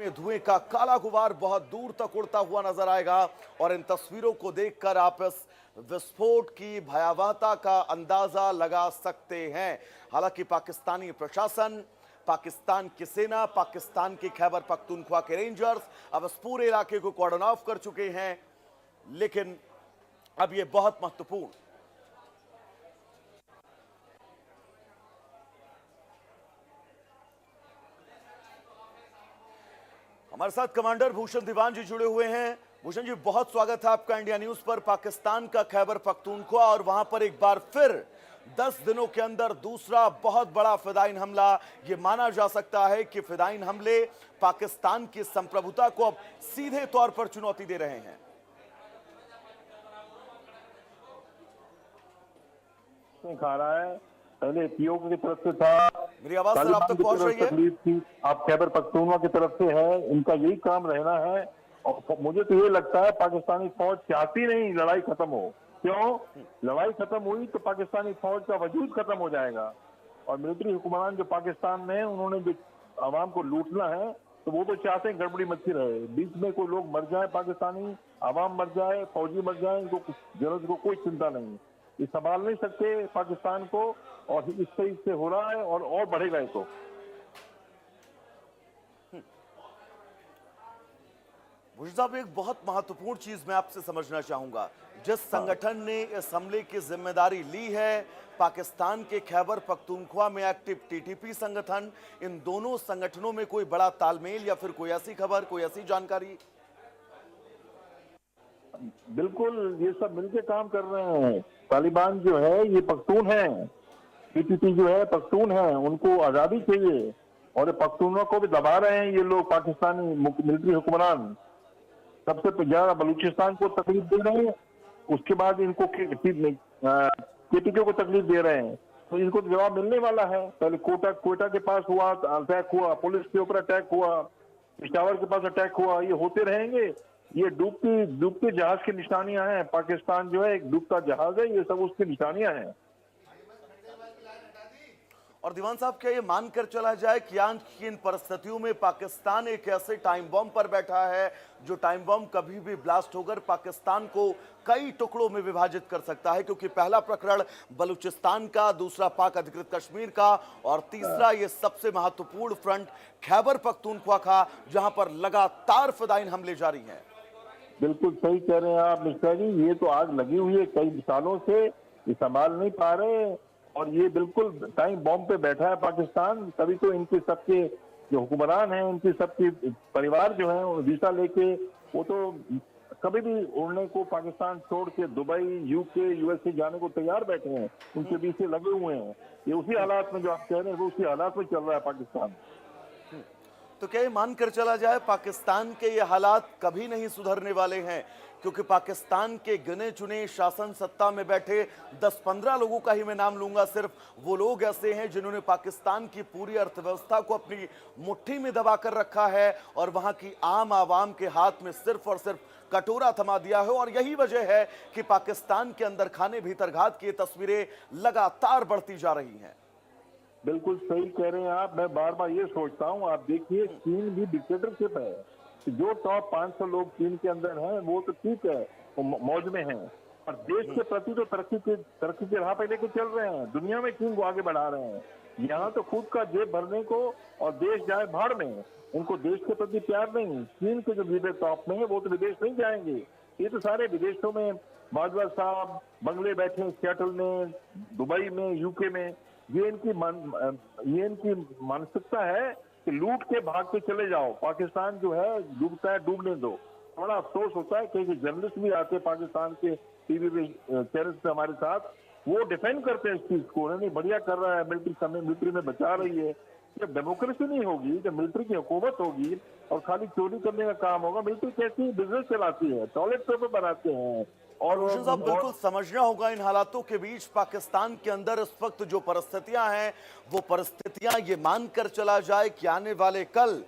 में धुएं का काला गुबार बहुत दूर तक उड़ता हुआ नजर आएगा और इन तस्वीरों को देखकर आप इस विस्फोट की भयावहता का अंदाजा लगा सकते हैं। हालांकि पाकिस्तानी प्रशासन, पाकिस्तान की सेना, पाकिस्तान की खैबर पख्तूनख्वा के रेंजर्स अब इस पूरे इलाके को कॉर्डन ऑफ कर चुके हैं। लेकिन अब यह बहुत महत्वपूर्ण, हमारे साथ कमांडर भूषण दीवान जी जुड़े हुए हैं। भूषण जी, बहुत स्वागत है आपका इंडिया न्यूज पर। पाकिस्तान का खैबर पख्तूनख्वा और वहां पर एक बार फिर 10 दिनों के अंदर दूसरा बहुत बड़ा फिदाइन हमला। यह माना जा सकता है कि फिदाइन हमले पाकिस्तान की संप्रभुता को अब सीधे तौर पर चुनौती दे रहे हैं। खा रहा है, पहले पीओके की तरफ से था, मेरी आवाज सर आप तक पहुंच रही है? तकलीफ थी, अब खैबर पख्तूनख्वा की तरफ से है। इनका यही काम रहना है और मुझे तो ये लगता है पाकिस्तानी फौज चाहती नहीं लड़ाई खत्म हो। क्यों? लड़ाई खत्म हुई तो पाकिस्तानी फौज का वजूद खत्म हो जाएगा और मिलिट्री हुक्मरान जो पाकिस्तान में उन्होंने जो आवाम को लूटना है तो वो तो चाहते हैं गड़बड़ी मची रहे, बीच में कोई लोग मर जाए, पाकिस्तानी आवाम मर जाए, फौजी मर जाए, इनको जनरल को कोई चिंता नहीं। ये संभाल नहीं सकते पाकिस्तान को और इस सही से हो रहा है और बढ़ेगा ये तो। भूषण साहब, एक बहुत महत्वपूर्ण चीज मैं आपसे समझना चाहूंगा। जिस संगठन ने इस हमले की जिम्मेदारी ली है, पाकिस्तान के खैबर पख्तूनख्वा में एक्टिव टीटीपी संगठन, इन दोनों संगठनों में कोई बड़ा तालमेल या फिर कोई ऐसी खबर, कोई ऐसी जानकारी? बिल्कुल, ये सब मिलके काम कर रहे हैं। तालिबान जो है ये पख्तून है, टीटीपी जो है पख्तून है, उनको आजादी चाहिए और ये पख्तूनों को भी दबा रहे हैं ये लोग, पाकिस्तानी मिलिट्री हुक्मरान। सबसे ज्यादा बलूचिस्तान को तकलीफ दे रहे हैं, उसके बाद इनको केपीके को तकलीफ दे रहे हैं। तो इनको जवाब मिलने वाला है। पहले कोटा के पास हुआ अटैक हुआ, पुलिस के ऊपर अटैक हुआ, पेशावर के पास अटैक हुआ, ये होते रहेंगे। ये डूबते जहाज की निशानियां हैं। पाकिस्तान जो है एक डूबता जहाज है, ये सब उसकी निशानियां हैं। और दीवान साहब, क्या ये मानकर चला जाए कि आज की इन परिस्थितियों में पाकिस्तान एक ऐसे टाइम बम पर बैठा है जो टाइम बम कभी भी ब्लास्ट होकर पाकिस्तान को कई टुकड़ों में विभाजित कर सकता है? क्योंकि पहला प्रकरण बलूचिस्तान का, दूसरा पाक अधिकृत कश्मीर का और तीसरा ये सबसे महत्वपूर्ण फ्रंट खैबर पख्तूनख्वा का, जहां पर लगातार फिदाइन हमले जारी हैं। बिल्कुल सही कह रहे हैं आप मिश्रा जी, ये तो आग लगी हुई है कई सालों से, ये संभाल नहीं पा रहे और ये बिल्कुल टाइम बॉम्ब पे बैठा है पाकिस्तान। तभी तो इनके सबके जो हुक्मरान हैं, इनके सबके परिवार जो हैं वीजा लेके वो तो कभी भी उड़ने को पाकिस्तान छोड़ के दुबई, यूके, यूएसए जाने को तैयार बैठे हैं। उनके वीजे लगे हुए हैं। ये उसी हालात में जो आप कह रहे हैं वो उसी हालात में चल रहा है पाकिस्तान। तो क्या ये मानकर चला जाए पाकिस्तान के ये हालात कभी नहीं सुधरने वाले हैं? क्योंकि पाकिस्तान के गिने चुने शासन सत्ता में बैठे 10-15 लोगों का ही मैं नाम लूंगा, सिर्फ वो लोग ऐसे हैं जिन्होंने पाकिस्तान की पूरी अर्थव्यवस्था को अपनी मुट्ठी में दबा कर रखा है और वहां की आम आवाम के हाथ में सिर्फ और सिर्फ कटोरा थमा दिया है। और यही वजह है कि पाकिस्तान के अंदर खाने भीतरघात की तस्वीरें लगातार बढ़ती जा रही हैं। बिल्कुल सही कह रहे हैं आप। मैं बार बार ये सोचता हूँ, आप देखिए चीन भी डिक्टेटरशिप है। जो टॉप 500 लोग चीन के अंदर हैं वो तो ठीक है, वो मौज में हैं, और देश के प्रति तो तरक्की के राह पे लेके चल रहे हैं। दुनिया में चीन को आगे बढ़ा रहे हैं। यहाँ तो खुद का जेब भरने को और देश जाए भाड़ में, उनको देश के प्रति प्यार नहीं। चीन के जो लीडर टॉप में है वो तो विदेश नहीं जाएंगे। ये तो सारे विदेशों में बाजवा साहब बंगले बैठे, सियाटल में, दुबई में, यूके में। ये इनकी मानसिकता है कि लूट के भाग के चले जाओ, पाकिस्तान जो है डूबता है, डूबने दो। बड़ा अफसोस होता है कि जर्नलिस्ट भी आते हैं पाकिस्तान के टीवी पे चैनल पे हमारे साथ, वो डिफेंड करते हैं इस चीज को, नहीं बढ़िया कर रहा है, मिलिट्री में बचा रही है। जब डेमोक्रेसी नहीं होगी, जब मिलिट्री की हुकूमत होगी और खाली चोरी करने का काम होगा, मिलिट्री कैसी बिजनेस चलाती है, टॉयलेट पेपर बनाते हैं। और भूषण साहब, बिल्कुल समझना होगा इन हालातों के बीच पाकिस्तान के अंदर इस वक्त जो परिस्थितियां हैं, वो परिस्थितियां ये मानकर चला जाए कि आने वाले कल